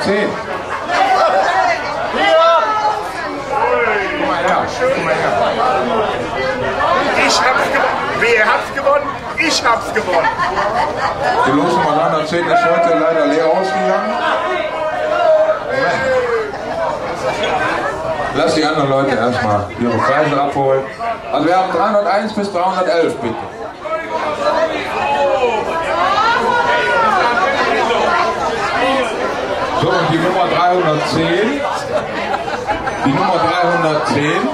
310. Komm mal her, komm mal her. Ich hab's gewonnen. Wer hat's gewonnen? Ich hab's gewonnen. Die Losnummer 310 ist heute leider leer ausgegangen. Lass die anderen Leute erstmal ihre Preise abholen. Also wir haben 301 bis 311, bitte. So, und die Nummer 310. Die Nummer 310.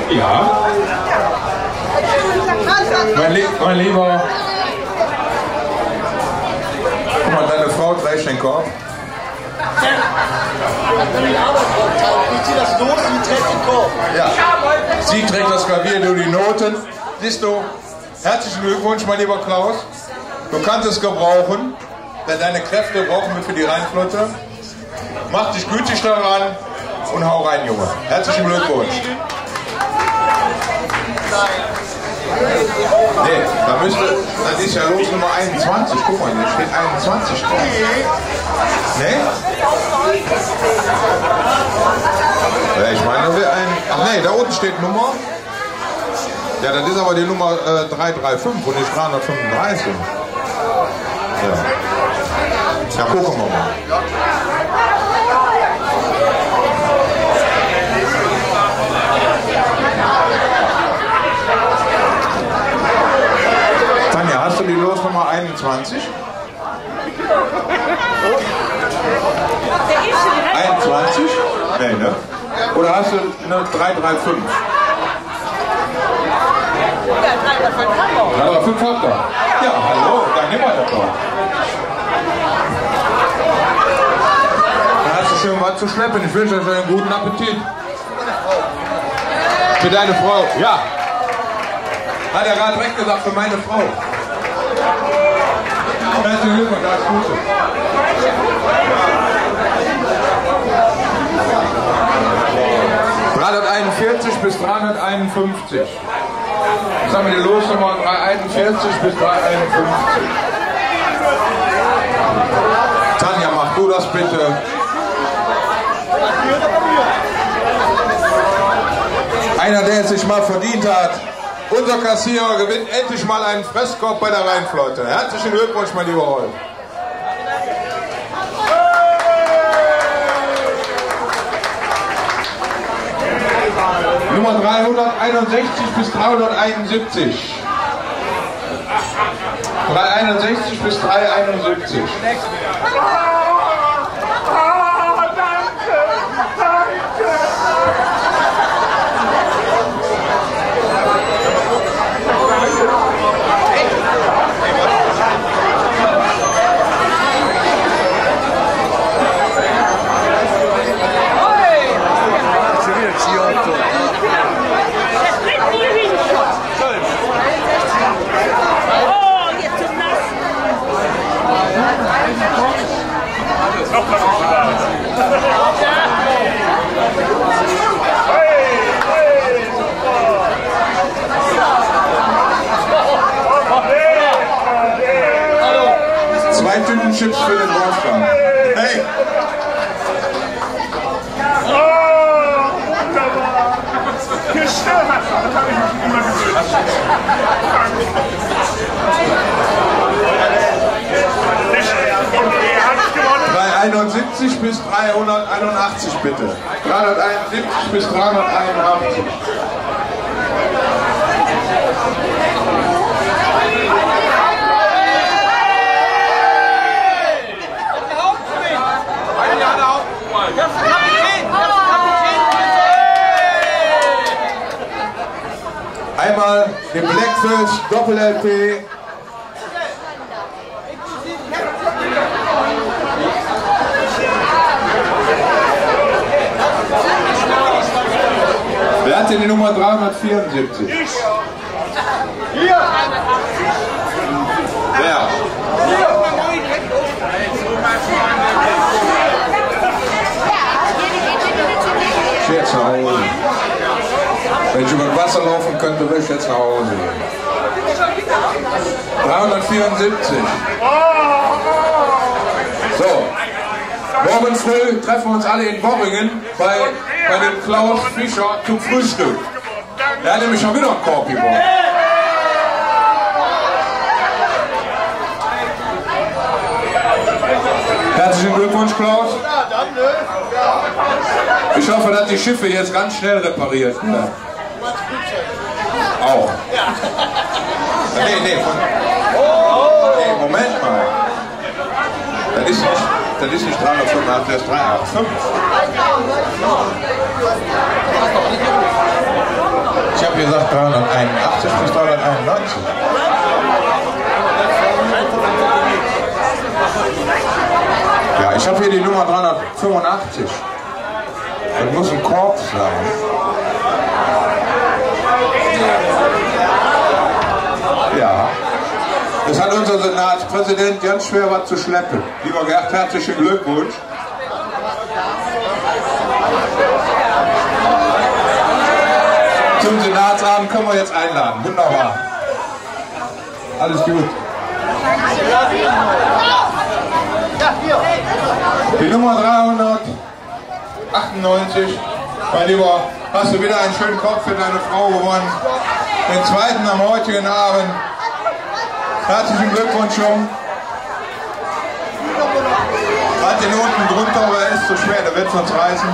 Ja. Mein Lieber. Guck mal, deine Frau trägt den Korb. Ja. Sie trägt das Klavier, du die Noten. Siehst du, herzlichen Glückwunsch, mein lieber Klaus. Du kannst es gebrauchen, denn deine Kräfte brauchen wir für die Rheinflotte. Mach dich gütig daran und hau rein, Junge. Herzlichen Glückwunsch. Nee, das ist ja Losnummer 21. Guck mal, hier steht 21 drauf. Nee? Ja, ich meine, ach nee, da unten steht Nummer. Ja, das ist aber die Nummer 335 und nicht 335. Ja, gucken wir mal. Tanja, hast du die Losnummer 21? 21? Nee, ne? Oder hast du eine 335? Ja, 335 habt ihr. Ja, hallo, dann nehmen wir das doch. Dann hast du schön was zu schleppen. Ich wünsche euch einen guten Appetit. Für deine Frau, ja. Hat er gerade recht gesagt, für meine Frau. Herzlichen Glückwunsch, alles Gute. bis 351. Jetzt haben wir die Losnummer 341 bis 351. Tanja, mach du das bitte. Einer, der es sich mal verdient hat. Unser Kassierer gewinnt endlich mal einen Fresskorb bei der Rheinflotte. Herzlichen Glückwunsch, mein lieber Rolf. Nummer 361 bis 371. 361 bis 371. Zwei Tüten Chips für den Wolfgang. Hey! Oh, wunderbar! Gestört! Das habe ich mich immer gewünscht. 371 bis 381 bitte. 371 bis 381. Einmal den Blackfish Doppel-LP. Wer hat denn die Nummer 374? Ich! Hier! Wer? Scherz nach Hause. Wenn ich über das Wasser laufen könnte, würde ich jetzt nach Hause gehen. 374. So, morgen früh treffen wir uns alle in Worringen bei dem Klaus Fischer zum Frühstück. Er hat nämlich schon wieder einen Korb gewonnen. Herzlichen Glückwunsch, Klaus. Ich hoffe, dass die Schiffe jetzt ganz schnell repariert werden. Auch. Nee, Moment mal. Das ist nicht 385, das ist 385. Ich habe gesagt 381 bis 391. Ja, ich habe hier die Nummer 385. Das muss ein Korb sein. Ja. Das hat unser Senatspräsident ganz schwer was zu schleppen. Lieber Gerd, herzlichen Glückwunsch. Zum Senatsabend können wir jetzt einladen. Wunderbar. Alles gut. Die Nummer 398. Mein Lieber, hast du wieder einen schönen Kopf für deine Frau gewonnen. Den zweiten am heutigen Abend. Herzlichen Glückwunsch, Jung. Halt den unten drunter, aber er ist zu schwer, der wird sonst reißen.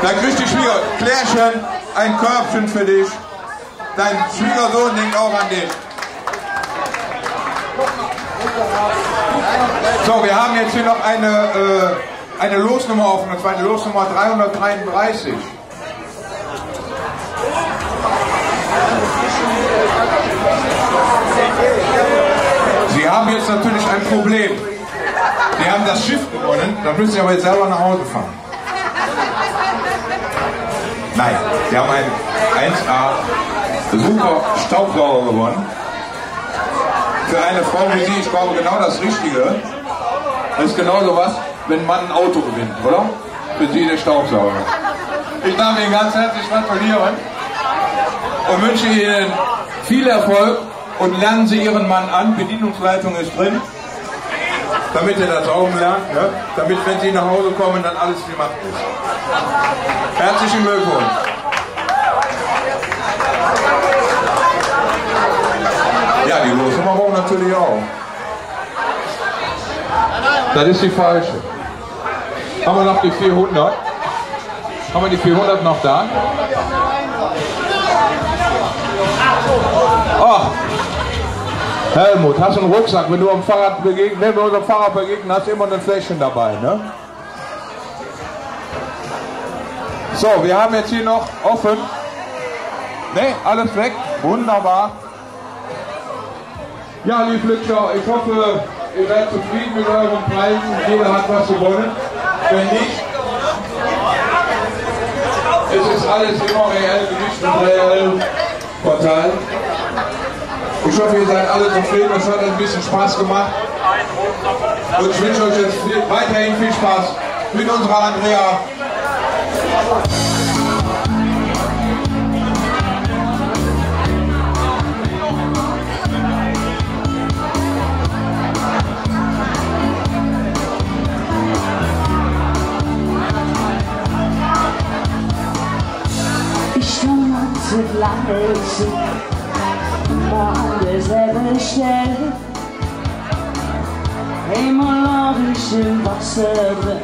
Dann kriegt die Klärchen ein Körbchen für dich. Dein Schwiegersohn denkt auch an dich. So, wir haben jetzt hier noch eine Losnummer offen, und zwar die Losnummer 333. Sie haben jetzt natürlich ein Problem. Sie haben das Schiff gewonnen, dann müssen Sie aber jetzt selber nach Hause fahren. Nein, Sie haben einen 1A super Staubsauger gewonnen. Für eine Frau wie Sie, ich glaube, genau das Richtige. Das ist genau so was, wenn ein Mann ein Auto gewinnt, oder? Für Sie der Staubsauger. Ich darf Ihnen ganz herzlich gratulieren und wünsche Ihnen viel Erfolg und lernen Sie Ihren Mann an. Bedienungsleitung ist drin, damit er das Saugen lernt, ne? Damit, wenn Sie nach Hause kommen, dann alles gemacht ist. Herzlichen Glückwunsch. Ja, die Losnummer brauchen natürlich auch. Das ist die falsche. Haben wir noch die 400? Haben wir die 400 noch da? Oh. Helmut, hast du einen Rucksack? Wenn du am Fahrrad begegnen, wenn wir unserem Fahrrad begegnen, hast du immer ein Fläschchen dabei, ne? So, wir haben jetzt hier noch offen. Ne, alles weg. Wunderbar. Ja, liebe Glücksschau, ich hoffe, ihr seid zufrieden mit euren Preisen. Jeder hat was gewonnen. Wenn nicht, es ist alles immer reell gemischt und reell verteilt. Ich hoffe, ihr seid alle zufrieden. Es hat ein bisschen Spaß gemacht. Und ich wünsche euch jetzt weiterhin viel Spaß mit unserer Andrea. Lange immer an derselben Stelle, einmal lag ich im Wasser drin,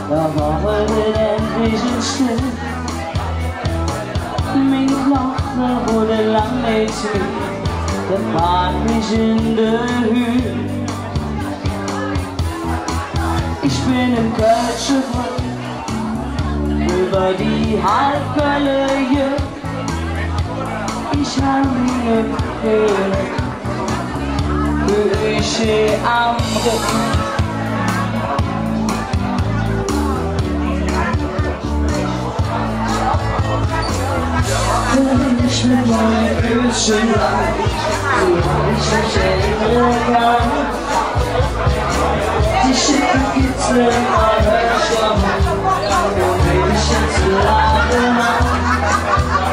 da war heute endlich ein Still. Mein Knochen wurde lang nicht mehr, der fand mich in der Höhe. Ich bin im Kölsche über die Halbkölne. Ich habe eine Höhle, Küche am Rücken. Ich mit meinem Küchen lang, wie ich mich erinnern kann. Die Schiffe kitzeln meine Schwamm, und ich jetzt laden an.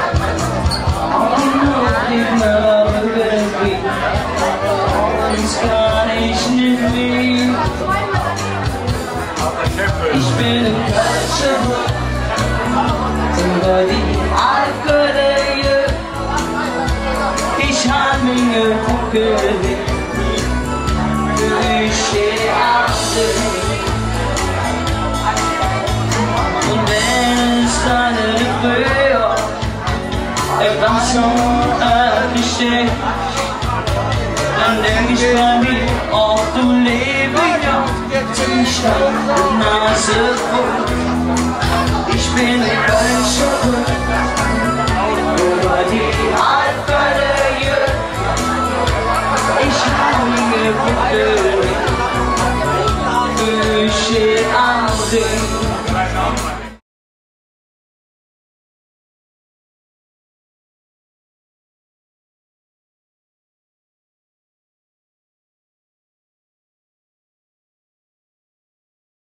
ich hab mir geguckt, ich steh auf dich. Und wenn es deine Lippe etwas unendlich steht, dann denk ich bei mir, auch du lebst ja, ich hab die Nase voll. Ich bin